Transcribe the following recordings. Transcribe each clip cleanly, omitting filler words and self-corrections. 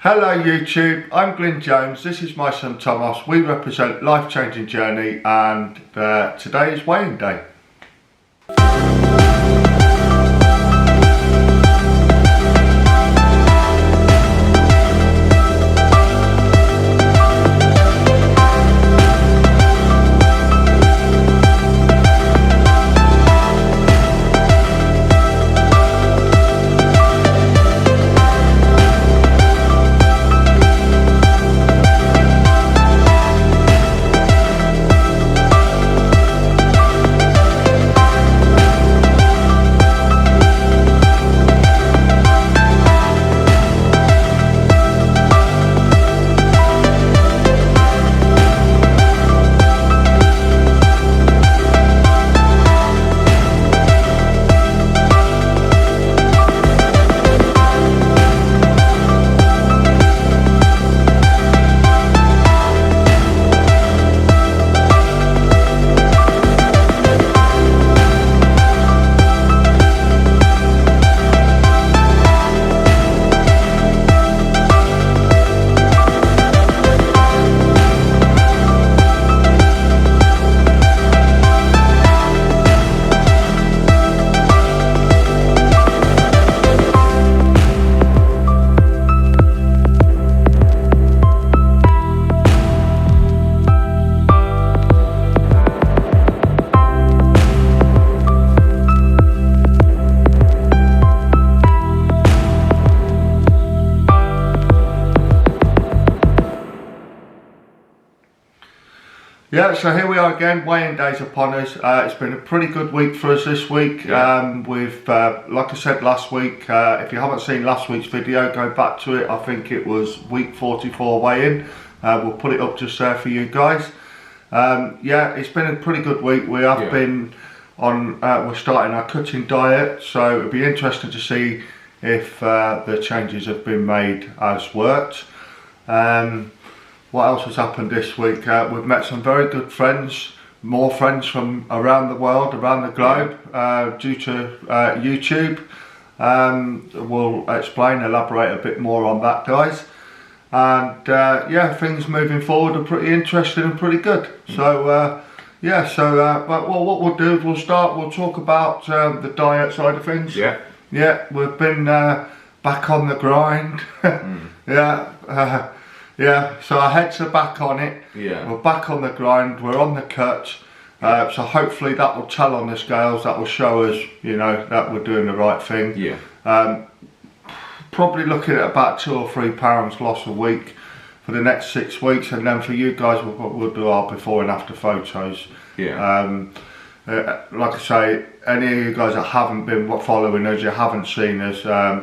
Hello YouTube, I'm Glyn Jones, this is my son Thomas. We represent Life Changing Journey and today is weighing day. Yeah, so here we are again, weighing days upon us. It's been a pretty good week for us this week. We've, like I said last week, if you haven't seen last week's video, go back to it. I think it was week 44 weigh-in. We'll put it up just there for you guys. Yeah, it's been a pretty good week. We have been on, we're starting our cutting diet, so it'll be interesting to see if the changes have been made as worked. What else has happened this week? We've met some very good friends, more friends from around the world, around the globe, due to YouTube. We'll elaborate a bit more on that, guys. And yeah, things moving forward are pretty interesting and pretty good. So yeah, but what we'll do is we'll talk about the diet side of things. Yeah, we've been back on the grind. Yeah, so our heads are back on it. Yeah, we're back on the grind. We're on the cut. So hopefully that will tell on the scales. That will show us, you know, that we're doing the right thing. Yeah. Probably looking at about 2 or 3 pounds loss a week for the next 6 weeks, and then for you guys, we'll do our before and after photos. Yeah. Like I say, any of you guys that haven't been following us, you haven't seen us,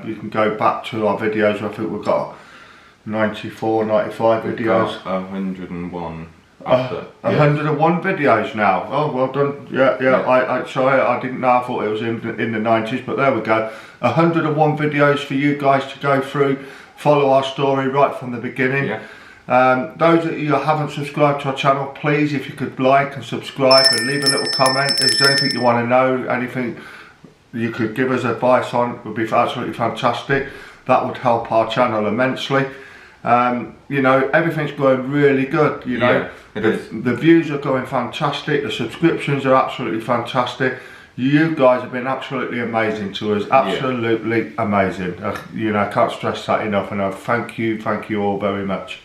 you can go back to our videos. I think we've got 94, 95 videos. 101 after. 101 videos now. Oh, well done. Yeah. Sorry, I didn't know. I thought it was in the 90s, but there we go. 101 videos for you guys to go through, follow our story right from the beginning. Yeah. Those of you who haven't subscribed to our channel, please, if you could like and subscribe and leave a little comment. If there's anything you want to know, anything you could give us advice on, would be absolutely fantastic. That would help our channel immensely. You know, everything's going really good, you know. The views are going fantastic, the subscriptions are absolutely fantastic. You guys have been absolutely amazing to us, absolutely amazing. You know, I can't stress that enough, and I thank you all very much.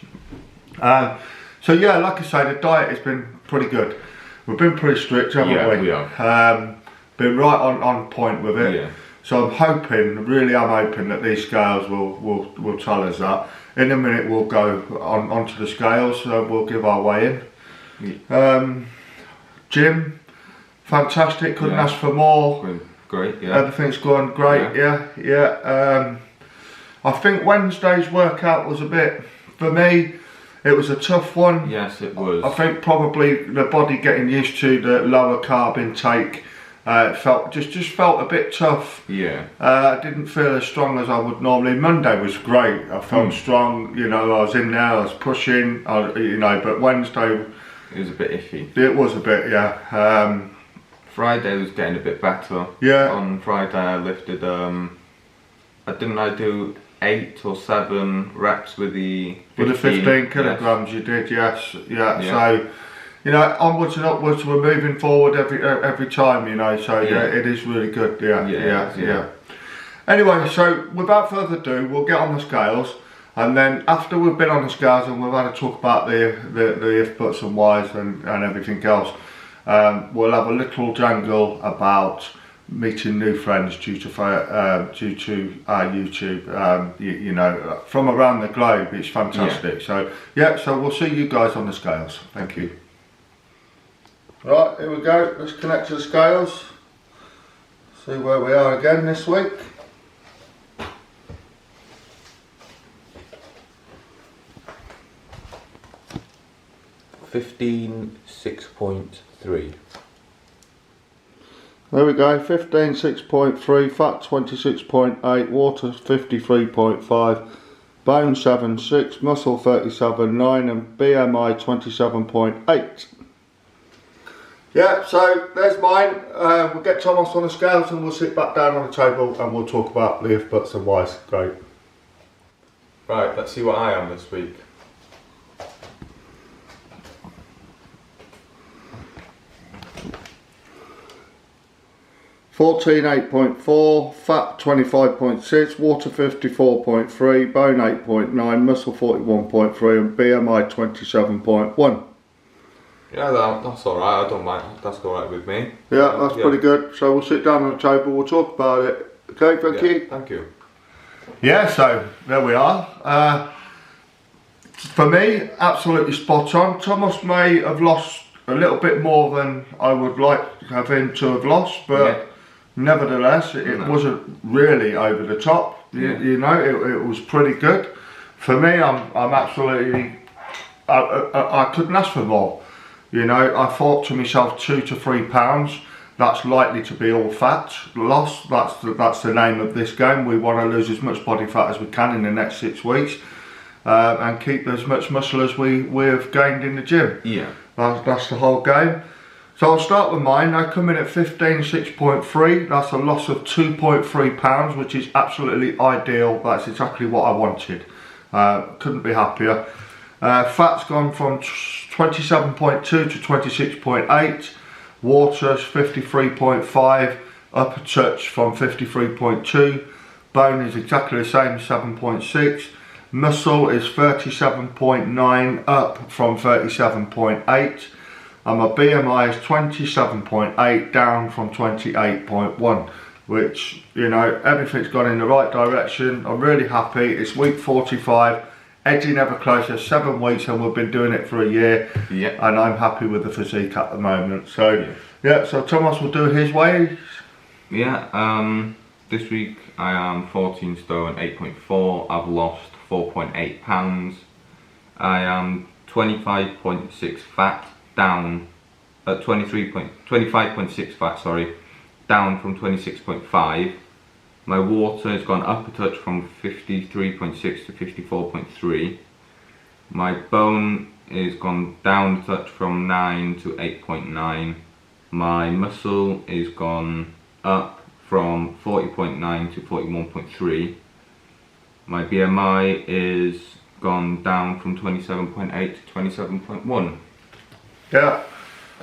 So yeah, like I say, the diet has been pretty good. We've been pretty strict, haven't we? We have. Been right on point with it. Yeah. So I'm hoping, really I'm hoping that these scales will tell us that. In a minute we'll go onto the scales, so we'll give our weigh in. Gym, fantastic, couldn't ask for more. Great, yeah. Everything's going great, yeah. I think Wednesday's workout was a bit, for me, it was a tough one. Yes, it was. I think probably the body getting used to the lower carb intake. Just felt a bit tough. Yeah. I didn't feel as strong as I would normally. Monday was great. I felt strong. You know, I was in there. I was pushing. You know, but Wednesday, it was a bit iffy. It was a bit, yeah. Friday was getting a bit better. Yeah. On Friday, I lifted. I do 8 or 7 reps with the 15 kilograms. You did, yes, yeah. So, you know, onwards and upwards, we're moving forward every time, you know. So yeah, it is really good. Yeah. Anyway, so without further ado, we'll get on the scales, and then after we've been on the scales and we've had a talk about the if, buts and whys and everything else, we'll have a little jangle about meeting new friends due to our YouTube, you know, from around the globe. It's fantastic. So so we'll see you guys on the scales. Thank you. Right, here we go. Let's connect to the scales. See where we are again this week. $15.6.3. There we go, 15.6.3, fat 26.8, water 53.5, bone 7.6, muscle 37.9 and BMI 27.8. Yeah, so there's mine. We'll get Thomas on the scales and we'll sit back down on the table and we'll talk about the if, buts and whys. Great. Right, let's see what I am this week. $14.8.4, fat 25.6, water 54.3, bone 8.9, muscle 41.3 and BMI 27.1. Yeah, that's alright, I don't mind, that's alright with me. Yeah, that's pretty good. So we'll sit down on the table, we'll talk about it. Okay, thank you. Thank you. Yeah, so there we are. For me, absolutely spot on. Thomas may have lost a little bit more than I would like him to have lost, but nevertheless, it wasn't really over the top. You know, it was pretty good. For me, I'm absolutely, I couldn't ask for more. You know, I thought to myself, 2 to 3 pounds, that's likely to be all fat loss. That's the name of this game. We want to lose as much body fat as we can in the next 6 weeks, and keep as much muscle as we've gained in the gym. Yeah. That's the whole game. So I'll start with mine. I come in at 15.6.3. That's a loss of 2.3 pounds, which is absolutely ideal. That's exactly what I wanted. Couldn't be happier. Fat's gone from 27.2 to 26.8. Water's 53.5, up a touch from 53.2. Bone is exactly the same, 7.6. Muscle is 37.9, up from 37.8. And my BMI is 27.8, down from 28.1. Which, you know, everything's gone in the right direction. I'm really happy. It's week 45. Edging ever closer, 7 weeks, and we've been doing it for a year. Yeah. And I'm happy with the physique at the moment. So so Thomas will do his way. Yeah, this week I am 14 stone 8.4. I've lost 4.8 pounds. I am 25.6 fat, down at 25.6 fat, sorry, down from 26.5. My water has gone up a touch from 53.6 to 54.3. My bone is gone down a touch from 9 to 8.9. My muscle is gone up from 40.9 to 41.3. My BMI is gone down from 27.8 to 27.1. Yeah,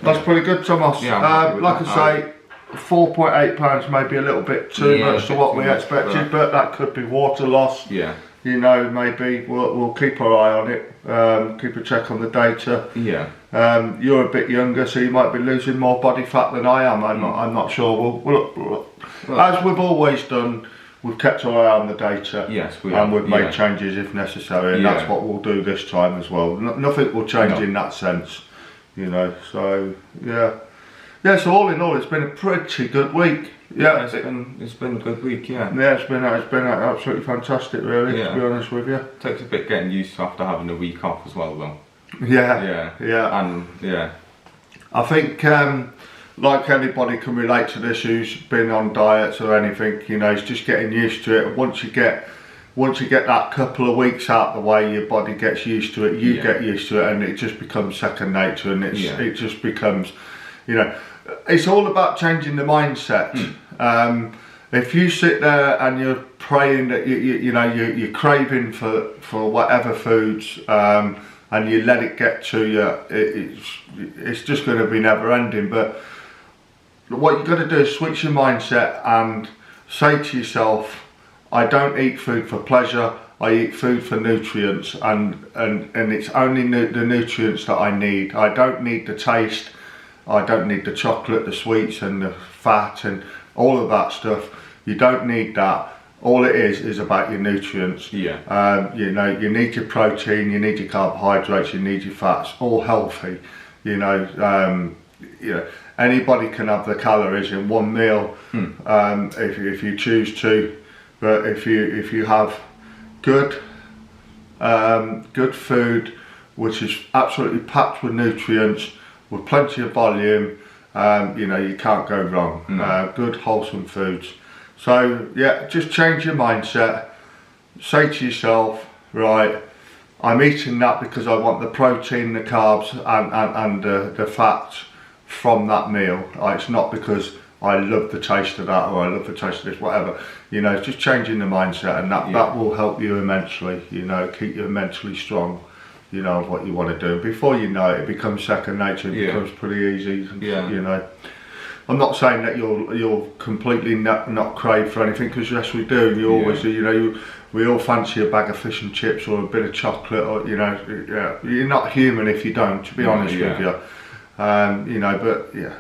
that's pretty good, Thomas. Yeah, like I say, 4.8 pounds may be a little bit too much to what we expected, but that could be water loss. Yeah. You know, maybe we'll keep our eye on it, keep a check on the data. Yeah. You're a bit younger, so you might be losing more body fat than I am. I'm not sure. Well, as we've always done, we've kept our eye on the data. Yes, we and have. we've made changes if necessary, and that's what we'll do this time as well. Nothing will change in that sense, you know. So yeah. So all in all, it's been a pretty good week. Yeah, it's been a good week. Yeah. Yeah, it's been absolutely fantastic, really. To be honest with you, it takes a bit getting used to after having a week off as well, though. Yeah. And I think like anybody can relate to this who's been on diets or anything. You know, it's just getting used to it. Once you get that couple of weeks out the way, your body gets used to it. You get used to it, and it just becomes second nature. And it just becomes, you know, it's all about changing the mindset. if you sit there and you're praying that you're craving for whatever foods, and you let it get to you, it's just going to be never ending. But what you've got to do is switch your mindset and say to yourself, I don't eat food for pleasure, I eat food for nutrients, and it's only the nutrients that I need. I don't need the taste, I don't need the chocolate, the sweets and the fat and all of that stuff. You don't need that. All it is about your nutrients. Yeah. You need your protein, you need your carbohydrates, you need your fats, all healthy. Anybody can have the calories in one meal, if you choose to. But if you have good food, which is absolutely packed with nutrients, with plenty of volume, you can't go wrong. Good wholesome foods. So yeah, just change your mindset. Say to yourself, right, I'm eating that because I want the protein, the carbs and the fats from that meal. It's not because I love the taste of that, or I love the taste of this, whatever. It's just changing the mindset, and that will help you immensely. Keep you mentally strong. Of what you want to do. And before you know it, it becomes second nature. It becomes pretty easy. I'm not saying that you'll completely not crave for anything, because yes, we do. You always do. We all fancy a bag of fish and chips or a bit of chocolate, or you're not human if you don't. To be honest with you, But yeah,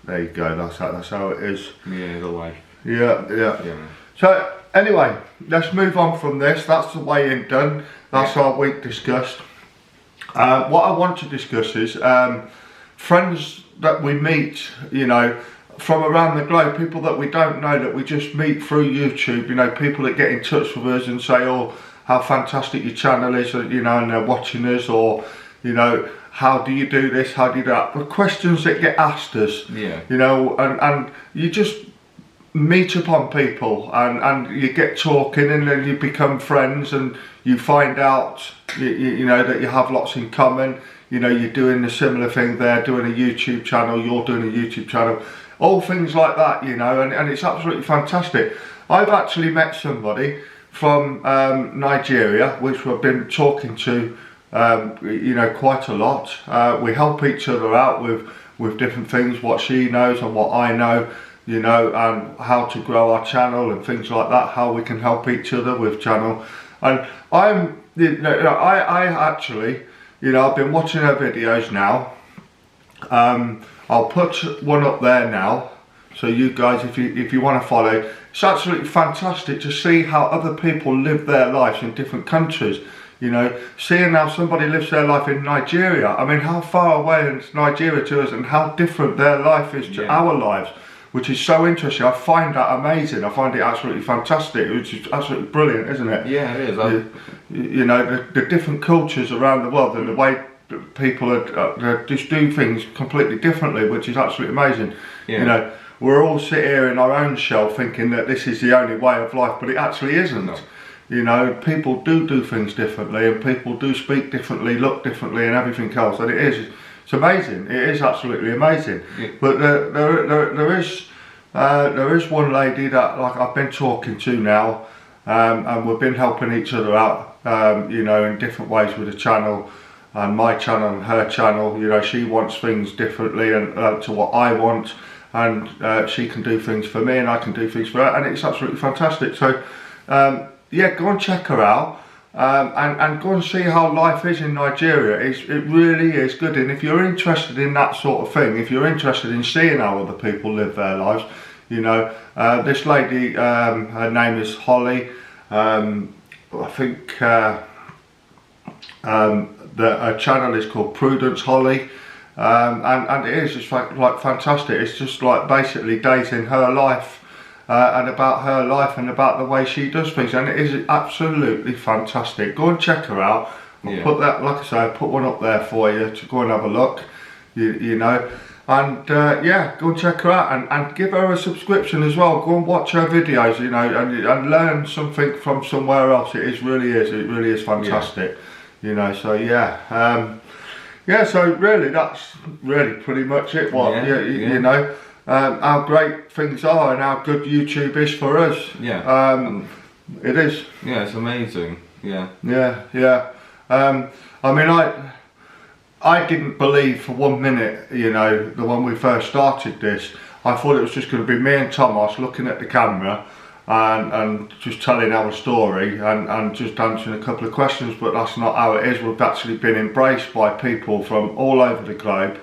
there you go. That's how it is. Yeah, the life. Yeah. So anyway, let's move on from this. That's the weigh-in done. That's our week discussed. What I want to discuss is friends that we meet, from around the globe, people that we don't know, that we just meet through YouTube, people that get in touch with us and say, oh, how fantastic your channel is, and they're watching us, or, how do you do this, how do you do that? The questions that get asked us, and you just meet upon people, and you get talking, and then you become friends, and you find out, that you have lots in common. You're doing a similar thing, they're doing a YouTube channel, you're doing a YouTube channel, all things like that, and it's absolutely fantastic. I've actually met somebody from Nigeria, which we've been talking to, quite a lot. We help each other out with different things, what she knows and what I know, and how to grow our channel and things like that, how we can help each other with channel. And I actually, I've been watching her videos now. I'll put one up there now, so you guys, if you want to follow, it's absolutely fantastic to see how other people live their lives in different countries. Seeing how somebody lives their life in Nigeria. I mean, how far away is Nigeria to us, and how different their life is to our lives, which is so interesting. I find that amazing. I find it absolutely fantastic, which is absolutely brilliant, isn't it? Yeah, it is. The different cultures around the world, and the way people are just do things completely differently, which is absolutely amazing. We're all sit here in our own shell thinking that this is the only way of life, but it actually isn't. No. People do things differently, and people do speak differently, look differently, and everything else, and it's amazing. It is absolutely amazing. But there is one lady that I've been talking to now, and we've been helping each other out, in different ways with the channel, and my channel and her channel. She wants things differently and to what I want, and she can do things for me, and I can do things for her, and it's absolutely fantastic. So go and check her out. And go and see how life is in Nigeria. It really is good. And if you're interested in that sort of thing, if you're interested in seeing how other people live their lives, this lady, her name is Holly. I think her channel is called Prudence Holly, and it is just like fantastic. It's just like basically days in her life. And about her life and about the way she does things, and it is absolutely fantastic. Go and check her out. I'll put that, like I say, I'll put one up there for you to go and have a look. And go and check her out, and give her a subscription as well. Go and watch her videos, and learn something from somewhere else. It really is fantastic. So so really that's really pretty much it. how great things are and how good YouTube is for us. Yeah. It is. Yeah, it's amazing. Yeah. Yeah. I mean, I didn't believe for 1 minute, you know, when we first started this, I thought it was just going to be me and Thomas looking at the camera and just telling our story and just answering a couple of questions, but that's not how it is. We've actually been embraced by people from all over the globe,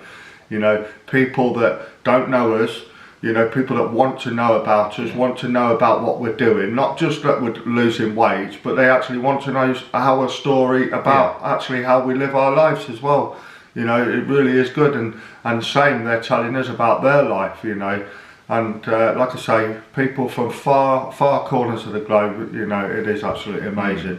you know, people that don't know us, you know, people that want to know about us, want to know about what we're doing, not just that we're losing weight, but they actually want to know our story about actually how we live our lives as well. You know, it really is good, and same, they're telling us about their life, you know, and like I say, people from far corners of the globe, you know, it is absolutely amazing.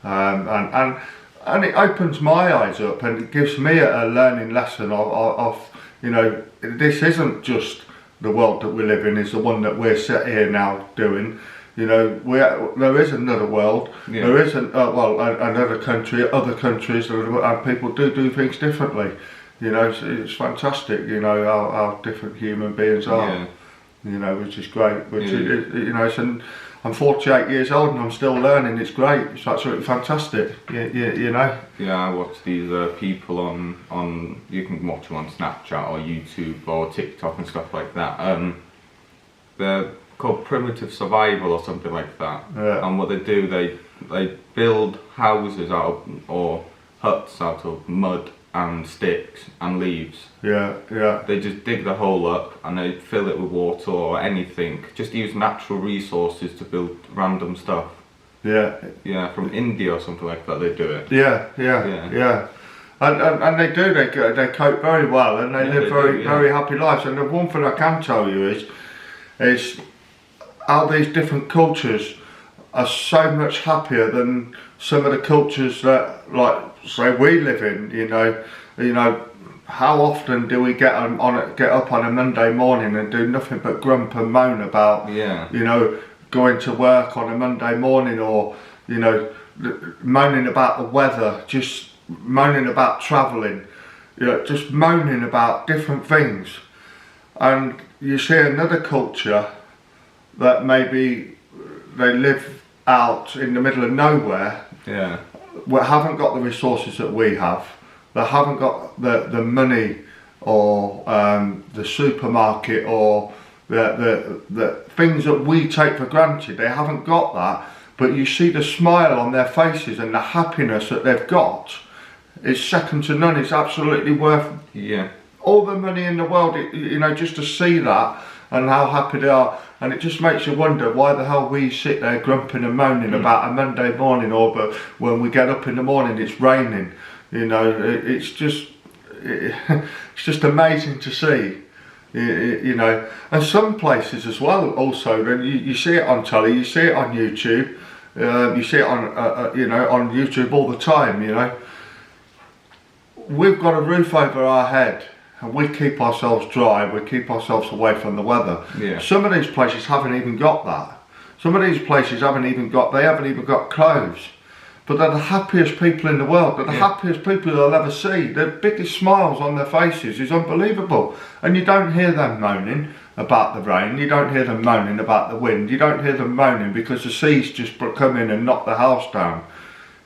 And it opens my eyes up, and it gives me a learning lesson of, you know, this isn't just the world that we live in, is the one that we're set here now doing. You know, there is another world. Yeah. There is another country, other countries, and people do things differently. You know, it's fantastic. You know how different human beings are. Yeah. You know, which is great. Which is, you know, I'm 48 years old and I'm still learning. It's great. It's absolutely fantastic. You know. Yeah, I watch these people on. You can watch them on Snapchat or YouTube or TikTok and stuff like that. They're called primitive survival or something like that. Yeah. And what they do, they build houses or huts out of mud and sticks and leaves. Yeah. They just dig the hole up and they fill it with water or anything. Just use natural resources to build random stuff. Yeah, from India or something like that. They do it. Yeah. And they do. They cope very well, and they live very happy lives. And the one thing I can tell you is how these different cultures are so much happier than some of the cultures that, like, say, we live in. You know, how often do we get up on a Monday morning and do nothing but grump and moan about, you know, going to work on a Monday morning, or, you know, moaning about the weather, just moaning about travelling, you know, just moaning about different things. And you see another culture that maybe they live out in the middle of nowhere, haven't got the resources that we have. They haven't got the money or the supermarket or the things that we take for granted. They haven't got that, but you see the smile on their faces and the happiness that they've got is second to none. It's absolutely worth all the money in the world, you know, just to see that and how happy they are. And it just makes you wonder why the hell we sit there grumping and moaning about a Monday morning, or but when we get up in the morning it's raining. You know, it's just amazing to see. You know, and some places as well. Also, then you see it on telly, you see it on YouTube, you see it on you know, on YouTube all the time. You know, we've got a roof over our head. And we keep ourselves dry, we keep ourselves away from the weather. Yeah. Some of these places haven't even got that. Some of these places haven't even got clothes. But they're the happiest people in the world. They're the happiest people you'll ever see. The biggest smiles on their faces is unbelievable. And you don't hear them moaning about the rain. You don't hear them moaning about the wind. You don't hear them moaning because the seas just come in and knock the house down.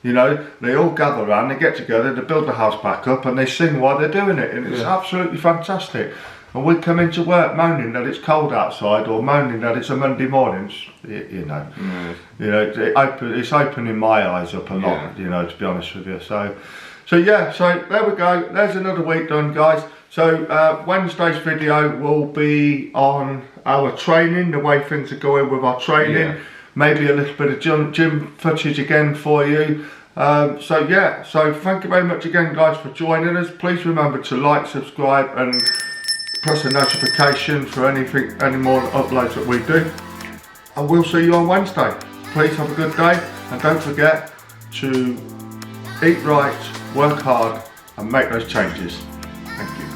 You know, they all gather around, they get together, they build the house back up and they sing while they're doing it, and it's absolutely fantastic. And we come into work moaning that it's cold outside or moaning that it's a Monday morning. You know, it's opening my eyes up a lot, you know, to be honest with you. So there we go. There's another week done, guys. So Wednesday's video will be on our training, the way things are going with our training. Yeah. Maybe a little bit of gym footage again for you. So thank you very much again, guys, for joining us. Please remember to like, subscribe and press the notification for any more uploads that we do. And we'll see you on Wednesday. Please have a good day, and don't forget to eat right, work hard and make those changes. Thank you.